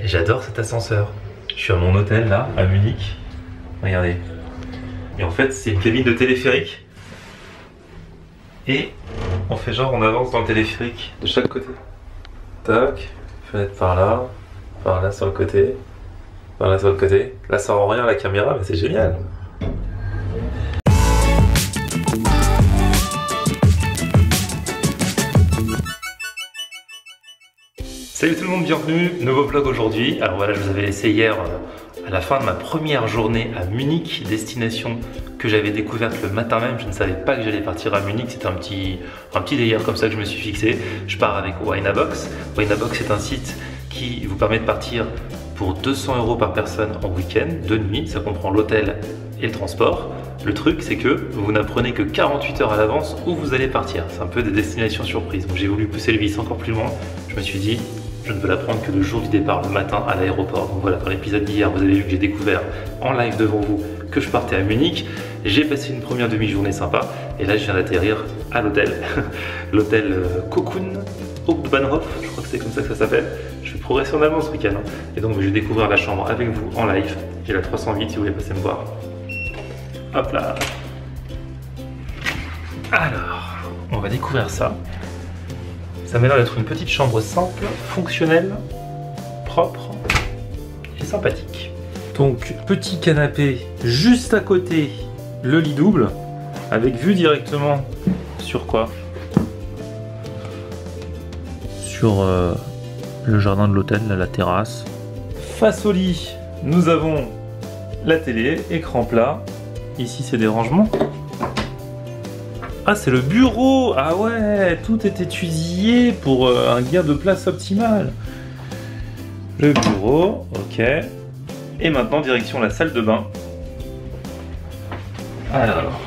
j'adore cet ascenseur. Je suis à mon hôtel là, à Munich. Regardez. Et en fait, c'est une cabine de téléphérique. Et on fait genre, on avance dans le téléphérique de chaque côté. Tac, fenêtre par là sur le côté, par là sur le côté. Là, ça rend rien la caméra, mais c'est génial. Salut tout le monde, bienvenue, nouveau vlog aujourd'hui. Alors voilà, je vous avais laissé hier à la fin de ma première journée à Munich, destination que j'avais découverte le matin même. Je ne savais pas que j'allais partir à Munich, c'était un petit délire comme ça que je me suis fixé. Je pars avec Winabox. Winabox c'est un site qui vous permet de partir pour 200 € par personne en week-end, 2 nuits, ça comprend l'hôtel et le transport. Le truc c'est que vous n'apprenez que 48 heures à l'avance où vous allez partir. C'est un peu des destinations surprises. Donc j'ai voulu pousser le vice encore plus loin. Je me suis dit, je ne peux l'apprendre que le jour du départ, le matin à l'aéroport. Donc voilà, dans l'épisode d'hier, vous avez vu que j'ai découvert en live devant vous que je partais à Munich. J'ai passé une première demi-journée sympa et là je viens d'atterrir à l'hôtel. L'hôtel Cocoon Hauptbahnhof, je crois que c'est comme ça que ça s'appelle. Je vais progresser en allemand ce week-end. Et donc je vais découvrir la chambre avec vous en live. J'ai la 308 si vous voulez passer me voir. Hop là. Alors, on va découvrir ça. Ça m'a l'air d'être une petite chambre simple, fonctionnelle, propre et sympathique. Donc petit canapé juste à côté, le lit double, avec vue directement sur quoi? Sur le jardin de l'hôtel, la terrasse. Face au lit, nous avons la télé, écran plat. Ici c'est des rangements. Ah, c'est le bureau! Ah ouais, tout est étudié pour un gain de place optimal. Le bureau, ok. Et maintenant, direction la salle de bain. Alors,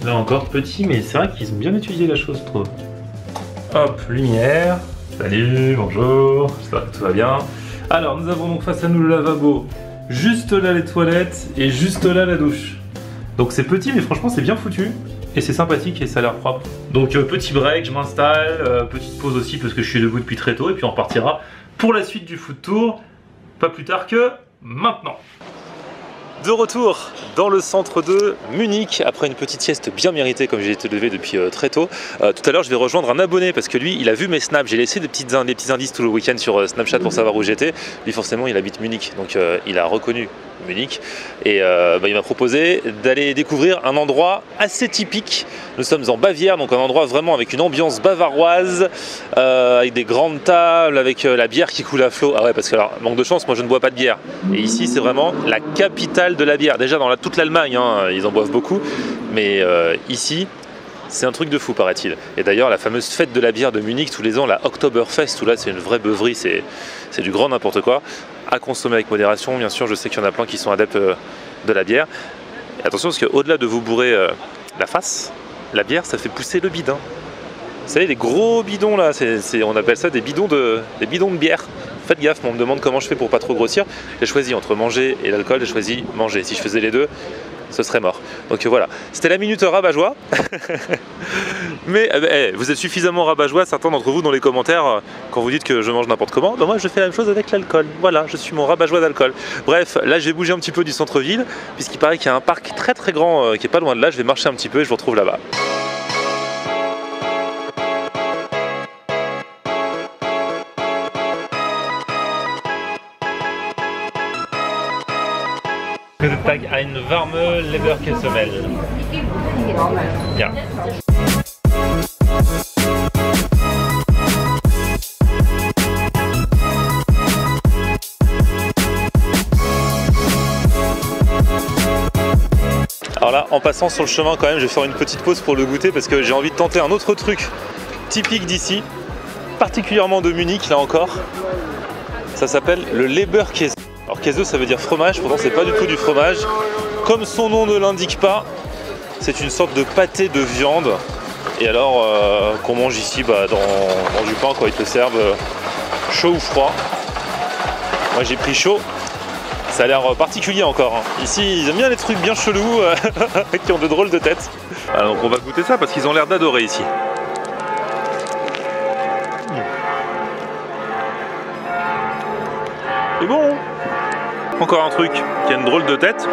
là encore petit, mais c'est vrai qu'ils ont bien étudié la chose, je trouve. Hop, lumière. Salut, bonjour, j'espère que tout va bien. Alors, nous avons donc face à nous le lavabo. Juste là les toilettes et juste là la douche. Donc c'est petit, mais franchement c'est bien foutu. Et c'est sympathique et ça a l'air propre. Donc petit break, je m'installe, petite pause aussi parce que je suis debout depuis très tôt et puis on repartira pour la suite du foot tour, pas plus tard que maintenant. De retour dans le centre de Munich après une petite sieste bien méritée comme j'ai été levé depuis très tôt. Tout à l'heure je vais rejoindre un abonné parce que lui il a vu mes snaps, j'ai laissé des petits indices tout le week-end sur Snapchat pour savoir où j'étais. Lui forcément il habite Munich donc il a reconnu Munich et il m'a proposé d'aller découvrir un endroit assez typique. Nous sommes en Bavière, donc un endroit vraiment avec une ambiance bavaroise, avec des grandes tables, avec la bière qui coule à flot. Ah ouais, parce que alors, manque de chance, moi je ne bois pas de bière. Et ici c'est vraiment la capitale de la bière. Déjà dans toute l'Allemagne, hein, ils en boivent beaucoup, mais ici c'est un truc de fou paraît-il. Et d'ailleurs la fameuse fête de la bière de Munich tous les ans, la Oktoberfest, où là c'est une vraie beuverie, c'est du grand n'importe quoi. À consommer avec modération, bien sûr, je sais qu'il y en a plein qui sont adeptes de la bière. Et attention parce qu'au-delà de vous bourrer la face, la bière ça fait pousser le bide. Hein. Vous savez les gros bidons là, on appelle ça des bidons de bière. Faites gaffe, on me demande comment je fais pour pas trop grossir. J'ai choisi entre manger et l'alcool, j'ai choisi manger. Si je faisais les deux, ce serait mort. Donc voilà, c'était la minute rabat-joie. Mais vous êtes suffisamment rabat-joie, certains d'entre vous dans les commentaires, quand vous dites que je mange n'importe comment, ben moi je fais la même chose avec l'alcool. Voilà, je suis mon rabat-joie d'alcool. Bref, là je vais bouger un petit peu du centre-ville, puisqu'il paraît qu'il y a un parc très très grand qui est pas loin de là. Je vais marcher un petit peu et je vous retrouve là-bas. Tag eine warme Leberkäsemel. Ja. Alors là, en passant sur le chemin quand même, je vais faire une petite pause pour le goûter parce que j'ai envie de tenter un autre truc typique d'ici, particulièrement de Munich là encore. Ça s'appelle le Leberkäse. Alors Käse ça veut dire fromage, pourtant c'est pas du tout du fromage. Comme son nom ne l'indique pas, c'est une sorte de pâté de viande. Et alors qu'on mange ici dans du pain quand ils te servent chaud ou froid. Moi j'ai pris chaud, ça a l'air particulier encore. Hein. Ici ils aiment bien les trucs bien chelous qui ont de drôles de têtes. Alors, donc on va goûter ça parce qu'ils ont l'air d'adorer ici. C'est bon, hein. Encore un truc qui a une drôle de tête,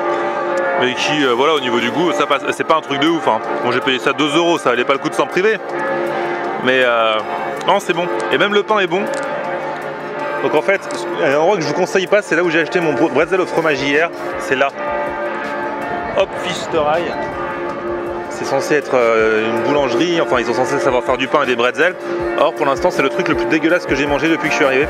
mais qui, voilà, au niveau du goût, ça passe. C'est pas un truc de ouf, hein. Bon, j'ai payé ça 2 €, ça valait pas le coup de s'en priver. Mais non, c'est bon. Et même le pain est bon. Donc en fait, un endroit que je vous conseille pas, c'est là où j'ai acheté mon bretzel au fromage hier. C'est là. Hop, Fisterei. C'est censé être une boulangerie, enfin ils sont censés savoir faire du pain et des bretzels. Or pour l'instant c'est le truc le plus dégueulasse que j'ai mangé depuis que je suis arrivé.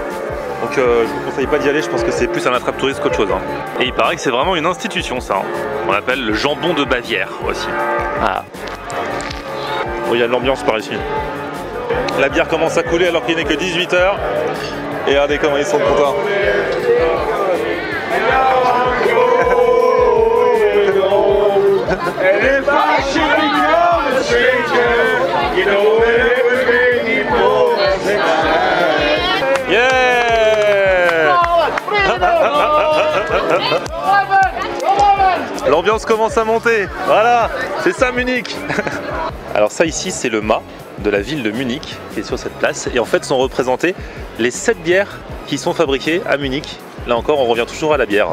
Donc je vous conseille pas d'y aller, je pense que c'est plus un attrape touriste qu'autre chose. Hein. Et il paraît que c'est vraiment une institution ça. Hein. On l'appelle le jambon de Bavière aussi. Ah. Bon, il y a de l'ambiance par ici. La bière commence à couler alors qu'il n'est que 18 h. Et regardez comment ils sont contents. L'ambiance commence à monter, voilà, c'est ça Munich. Alors ça ici c'est le mât de la ville de Munich qui est sur cette place et en fait sont représentées les 7 bières qui sont fabriquées à Munich. Là encore on revient toujours à la bière.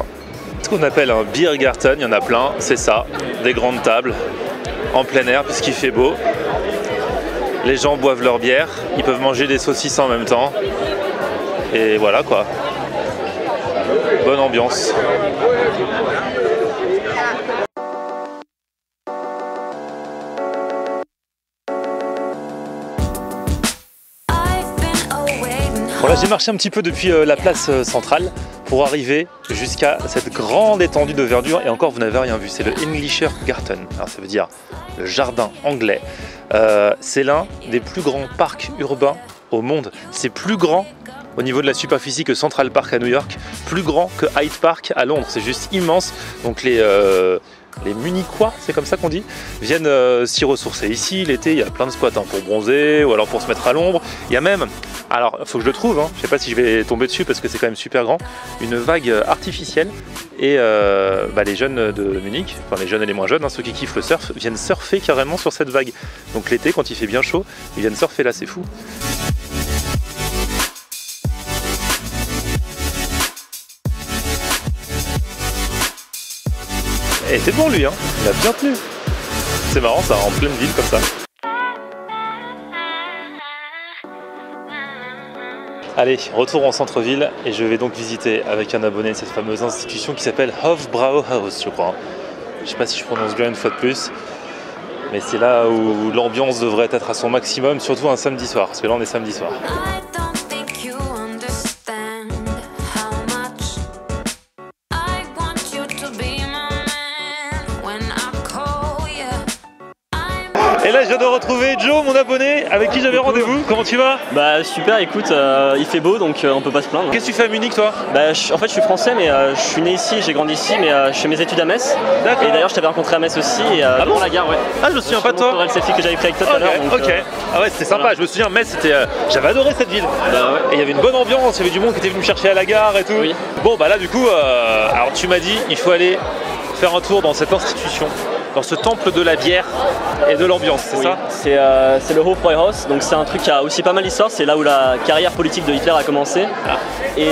Ce qu'on appelle un Biergarten, il y en a plein, c'est ça, des grandes tables en plein air puisqu'il fait beau. Les gens boivent leur bière, ils peuvent manger des saucisses en même temps et voilà quoi. Bonne ambiance. Bon là j'ai marché un petit peu depuis la place centrale pour arriver jusqu'à cette grande étendue de verdure et encore vous n'avez rien vu, c'est le Englischer Garten, alors ça veut dire le jardin anglais. C'est l'un des plus grands parcs urbains au monde, c'est plus grand au niveau de la superficie que Central Park à New York, plus grand que Hyde Park à Londres, c'est juste immense. Donc les Munichois, c'est comme ça qu'on dit, viennent s'y ressourcer ici. L'été, il y a plein de spots hein, pour bronzer ou alors pour se mettre à l'ombre. Il y a même, alors il faut que je le trouve, hein, je sais pas si je vais tomber dessus parce que c'est quand même super grand, une vague artificielle. Et les jeunes de Munich, enfin les jeunes et les moins jeunes, hein, ceux qui kiffent le surf, viennent surfer carrément sur cette vague. Donc l'été, quand il fait bien chaud, ils viennent surfer là, c'est fou. Et c'est bon lui, hein. Il a bien tenu. C'est marrant ça, en pleine ville comme ça. Allez, retour en centre-ville et je vais donc visiter avec un abonné cette fameuse institution qui s'appelle Hofbrauhaus, je crois. Je sais pas si je prononce bien une fois de plus, mais c'est là où l'ambiance devrait être à son maximum, surtout un samedi soir, parce que là on est samedi soir. Et là je viens de retrouver Joe, mon abonné, avec qui j'avais rendez-vous. Comment tu vas? Bah super, écoute, il fait beau donc on peut pas se plaindre. Qu'est-ce que tu fais à Munich toi? Bah en fait je suis français mais je suis né ici, j'ai grandi ici mais je fais mes études à Metz. D'accord. Et d'ailleurs je t'avais rencontré à Metz aussi et devant la gare, ouais. Ah je me souviens pas de toi. C'est le selfie que j'avais pris avec toi tout à l'heure. Ok. Ah ouais c'était sympa, voilà. Je me souviens Metz c'était... j'avais adoré cette ville. Bah, ouais. Et il y avait une bonne ambiance, il y avait du monde qui était venu me chercher à la gare et tout. Oui. Bon bah là du coup, alors tu m'as dit il faut aller faire un tour dans cette institution, dans ce temple de la bière et de l'ambiance, c'est ça? C'est le Hofbrauhaus, donc c'est un truc qui a aussi pas mal d'histoire, c'est là où la carrière politique de Hitler a commencé. Ah. Et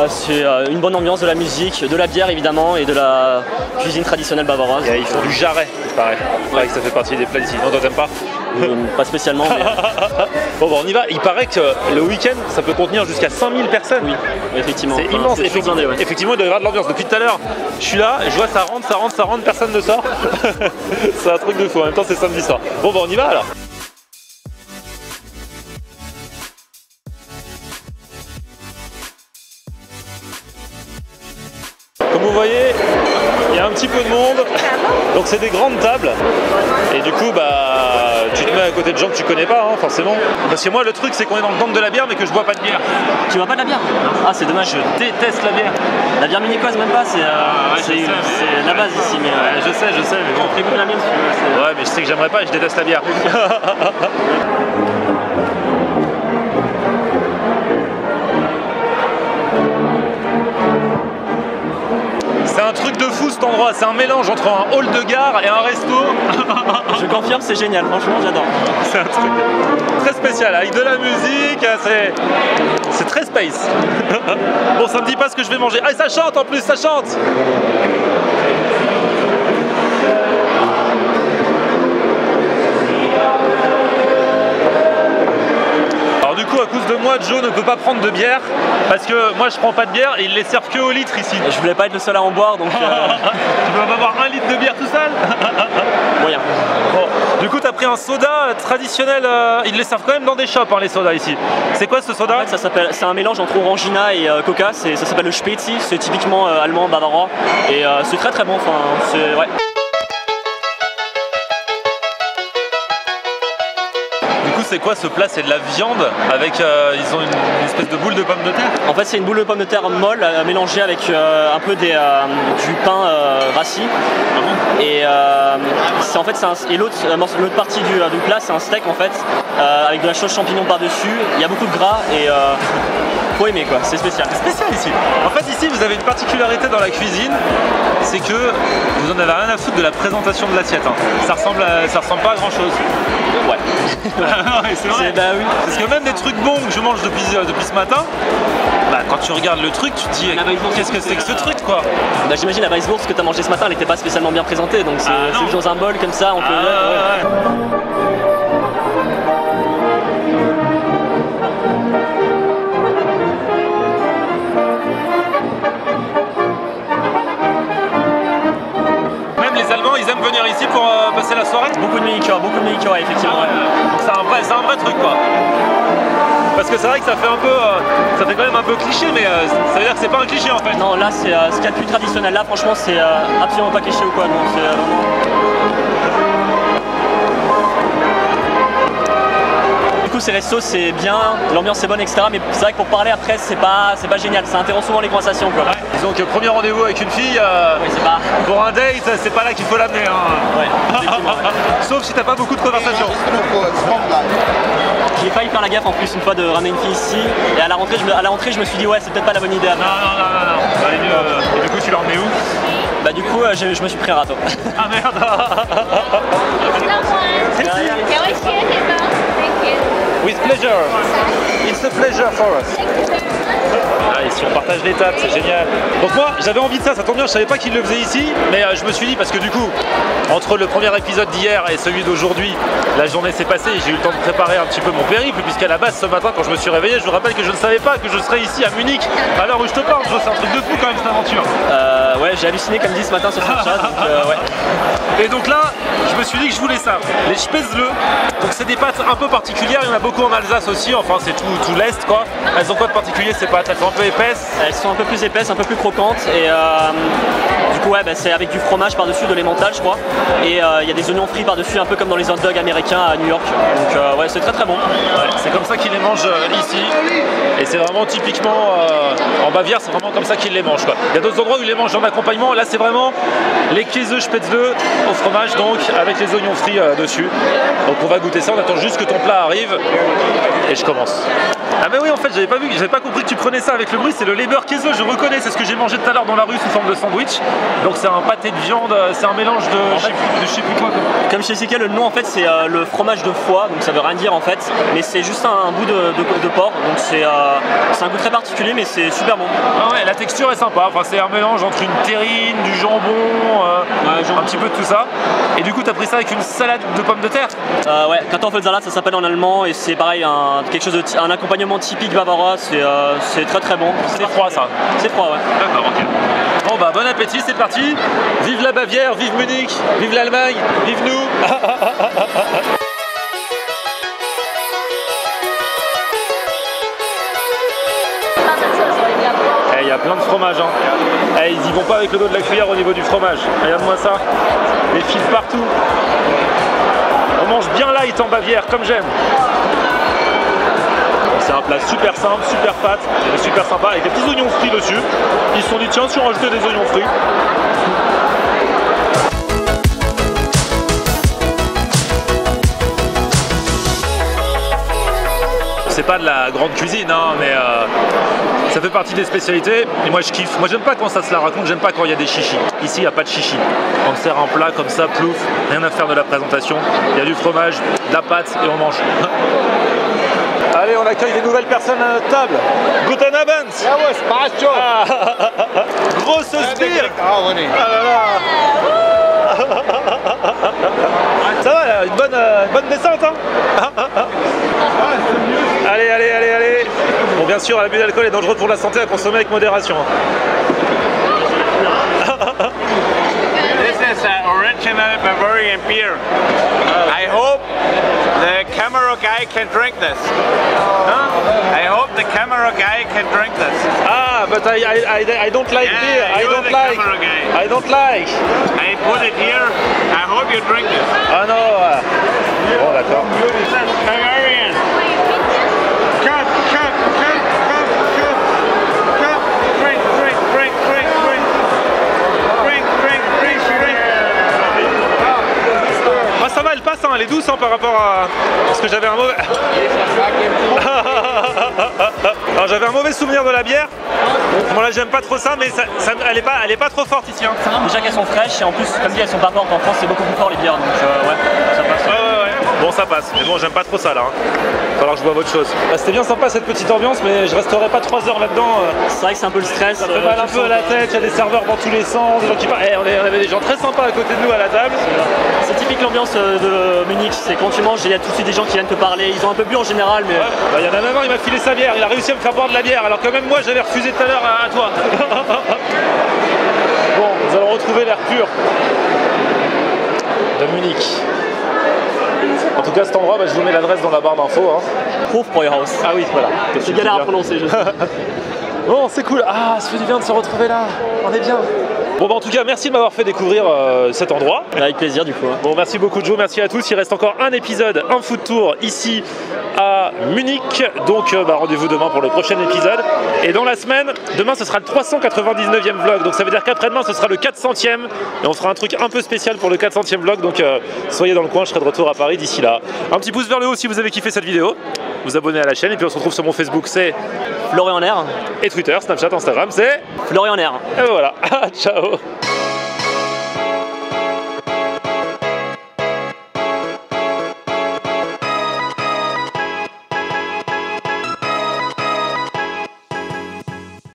c'est une bonne ambiance, de la musique, de la bière évidemment et de la cuisine traditionnelle bavaroise. Et ils font du jarret, il paraît. Il paraît que ça fait partie des plats d'ici. Non, toi t'aimes pas? Pas spécialement, mais... Bon, on y va. Il paraît que le week-end, ça peut contenir jusqu'à 5000 personnes. Oui, effectivement. C'est immense. Effectivement, blindé, ouais. Effectivement, il doit y avoir de l'ambiance. Depuis tout à l'heure, je suis là, je vois ça rentre, personne ne sort. C'est un truc de fou. En même temps, c'est samedi soir. Bon, on y va alors. Comme vous voyez, il y a un petit peu de monde, donc c'est des grandes tables et du coup tu te mets à côté de gens que tu connais pas hein, forcément. Parce que moi le truc c'est qu'on est dans le temple de la bière mais que je bois pas de bière. Tu bois pas de la bière? Ah c'est dommage. Je déteste la bière. La bière munichoise même pas, c'est la base ici mais... je sais mais bon. Très goût de la mienne si tu veux. Ouais mais je sais que j'aimerais pas et je déteste la bière. C'est un truc de fou ce cet endroit. C'est un mélange entre un hall de gare et un resto. Je confirme, c'est génial, franchement j'adore. C'est un truc très spécial, avec de la musique, c'est très space. Bon, ça me dit pas ce que je vais manger. Ah, ça chante en plus, ça chante. Du coup, à cause de moi, Joe ne peut pas prendre de bière parce que moi je prends pas de bière et ils les servent que au litre ici. Je voulais pas être le seul à en boire donc. Tu peux pas boire 1 litre de bière tout seul. Moyen. Bon, du coup, t'as pris un soda traditionnel. Ils les servent quand même dans des shops, hein, les sodas ici. C'est quoi ce soda? En fait, c'est un mélange entre Orangina et Coca. Ça s'appelle le Spezi. C'est typiquement allemand, bavarois et c'est très très bon. Enfin, c'est ouais. C'est quoi ce plat? C'est de la viande avec ils ont une espèce de boule de pommes de terre. En fait c'est une boule de pommes de terre molle mélangée avec un peu du pain rassis. Et en fait l'autre partie du plat c'est un steak en fait avec de la sauce champignon par dessus. Il y a beaucoup de gras et faut aimer quoi, c'est spécial. C'est spécial ici. En fait ici vous avez une particularité dans la cuisine, c'est que vous en avez rien à foutre de la présentation de l'assiette. Hein. Ça ressemble pas à grand chose. Ouais. Ouais, c'est vrai. Bah oui. Parce que même des trucs bons que je mange depuis ce matin, bah, quand tu regardes le truc, tu te dis qu'est-ce que c'est que ce truc quoi. Bah, j'imagine la Weisswurst que tu as mangé ce matin, elle n'était pas spécialement bien présentée, donc c'est juste dans un bol comme ça, on peut. Ouais. Même les Allemands, ils aiment venir ici pour passer la soirée. Beaucoup de mini-cœurs, effectivement. Ah ouais. Donc c'est un vrai truc quoi. Parce que c'est vrai que ça fait un peu, ça fait quand même un peu cliché, mais ça veut dire que c'est pas un cliché en fait. Non, là c'est ce qu'il y a de plus traditionnel. Là, franchement, c'est absolument pas cliché ou quoi. Non, c'est vraiment. Du coup, ces restos c'est bien, l'ambiance est bonne, etc. Mais c'est vrai que pour parler après, c'est pas génial. Ça interrompt souvent les conversations quoi. Ouais. Disons que premier rendez-vous avec une fille, oui, c'est pas... pour un date, c'est pas là qu'il faut l'amener. Hein. Ouais, sauf si t'as pas beaucoup de conversations. J'ai failli faire la gaffe en plus une fois de ramener une fille ici et à la rentrée je me suis dit ouais c'est peut-être pas la bonne idée à faire. Non. Allez, et du coup tu l'as emmené où? Bah du coup je me suis pris un râteau. Ah merde. With pleasure. It's a pleasure for us. Ah, ici on partage les tables, c'est génial. Donc moi j'avais envie de ça tombe bien, je savais pas qu'il le faisait ici, mais je me suis dit parce que du coup, entre le premier épisode d'hier et celui d'aujourd'hui, la journée s'est passée et j'ai eu le temps de préparer un petit peu mon périple, puisqu'à la base ce matin quand je me suis réveillé, je vous rappelle que je ne savais pas que je serais ici à Munich à l'heure où je te parle, c'est un truc de fou quand même cette aventure. Ouais, j'ai halluciné comme dit ce matin sur Snapchat, donc ouais. Et donc là, je me suis dit que je voulais ça, les Spätzle. Donc c'est des pâtes un peu particulières, il y en a beaucoup en Alsace aussi, enfin c'est tout l'Est quoi. Elles ont quoi de particulier ces pâtes? Elles sont un peu épaisses? Elles sont un peu plus épaisses, un peu plus croquantes et du coup ouais, bah, c'est avec du fromage par-dessus, de l'emmental je crois. Et il y a des oignons frits par-dessus, un peu comme dans les hot dogs américains à New York. Donc ouais, c'est très très bon. Ouais, c'est comme ça qu'ils les mangent ici. Et c'est vraiment typiquement en Bavière, c'est vraiment comme ça qu'ils les mangent quoi. Il y a d'autres endroits où ils les mangent en accompagnement, là c'est vraiment les Käse Spätzle au fromage donc avec les oignons frits dessus. Donc on va goûter ça, on attend juste que ton plat arrive et je commence. Ah mais oui en fait j'avais pas compris que tu prenais ça avec le bruit, c'est le Leberkäse, je reconnais, c'est ce que j'ai mangé tout à l'heure dans la rue sous forme de sandwich. Donc c'est un pâté de viande, c'est un mélange de je sais plus quoi. Comme chez Sika, le nom en fait c'est le fromage de foie, donc ça veut rien dire en fait, mais c'est juste un bout de porc, donc c'est un goût très particulier mais c'est super bon. Ah ouais, la texture est sympa, enfin c'est un mélange entre une terrine, du jambon, un petit peu de tout ça. Et du coup t'as pris ça avec une salade de pommes de terre? Ouais, Kartoffelsalat ça s'appelle en allemand et c'est pareil, un accompagnement typique bavarois, c'est très très bon. C'est froid ça? C'est froid ouais. D'accord, ok. Bon bah bon appétit, c'est parti. Vive la Bavière, vive Munich, vive l'Allemagne, vive nous. Il y a plein de fromage hein. Ils y vont pas avec le dos de la cuillère au niveau du fromage. Regarde-moi ça. Des fils partout. On mange bien light en Bavière, comme j'aime. C'est un plat super simple, super fat, et super sympa, avec des petits oignons frits dessus. Ils se sont dit tiens, si on rajoutait des oignons frits. C'est pas de la grande cuisine, hein, mais Ça fait partie des spécialités et moi je kiffe. Moi j'aime pas quand ça se la raconte, j'aime pas quand il y a des chichis. Ici il n'y a pas de chichis. On sert un plat comme ça, plouf, rien à faire de la présentation. Il y a du fromage, de la pâte et on mange. Allez, on accueille des nouvelles personnes à notre table. Guten Abend. Grosse bière. Ah là là. Ça va, une bonne descente hein. Allez, allez, allez, allez. Bon, bien sûr, l'abus d'alcool est dangereux pour la santé, à consommer avec modération. This is original Bavarian beer. I hope the camera guy can drink this. I hope the camera guy can drink this. Ah, but I don't like beer. I don't like. I don't like. I put it here. I hope you drink this. Ah non. Bon, d'accord. Bavarian. Cup. Drink. Ah, ça va, elle passe, hein, elle est douce hein, par rapport à... Parce que j'avais un mauvais... Alors j'avais un mauvais souvenir de la bière. Bon là j'aime pas trop ça, mais elle est pas trop forte ici. Hein. Déjà qu'elles sont fraîches et en plus, comme dit, elles sont pas fortes. En France, c'est beaucoup plus fort les bières, donc ouais, ça passe. Ouais. Bon, ça passe, mais bon, j'aime pas trop ça là. Hein. Falloir que je boive autre chose. Bah, c'était bien sympa cette petite ambiance, mais je resterai pas 3 heures là-dedans. C'est vrai que c'est un peu le stress. Ça fait mal un peu à la tête, il y a des serveurs dans tous les sens, des gens qui parlent. On avait des gens très sympas à côté de nous à la table. C'est typique l'ambiance de Munich, c'est quand tu manges, il y a tout de suite des gens qui viennent te parler. Ils ont un peu bu en général, mais. Ouais. Bah, y en a même un, il m'a filé sa bière, il a réussi à me faire boire de la bière, alors que même moi j'avais refusé tout à l'heure à toi. Bon, nous allons retrouver l'air pur de Munich. En tout cas, cet endroit, bah, je vous mets l'adresse dans la barre d'infos. Hein. Hofbräuhaus. Ah oui, voilà. C'est galère à prononcer, je sais. Bon, c'est cool. Ah, ça fait du bien de se retrouver là. On est bien. Bon, bah, en tout cas, merci de m'avoir fait découvrir cet endroit. Avec plaisir, du coup. Hein. Bon, merci beaucoup, Joe. Merci à tous. Il reste encore un épisode, un food tour ici à Munich. Donc, bah, rendez-vous demain pour le prochain épisode. Et dans la semaine, demain, ce sera le 399e vlog. Donc, ça veut dire qu'après-demain, ce sera le 400e. Et on fera un truc un peu spécial pour le 400e vlog. Donc, soyez dans le coin. Je serai de retour à Paris d'ici là. Un petit pouce vers le haut si vous avez kiffé cette vidéo. Vous abonnez à la chaîne. Et puis, on se retrouve sur mon Facebook, c'est Florian Air. Et Twitter, Snapchat, Instagram, c'est Florian Air. Et voilà. Ciao.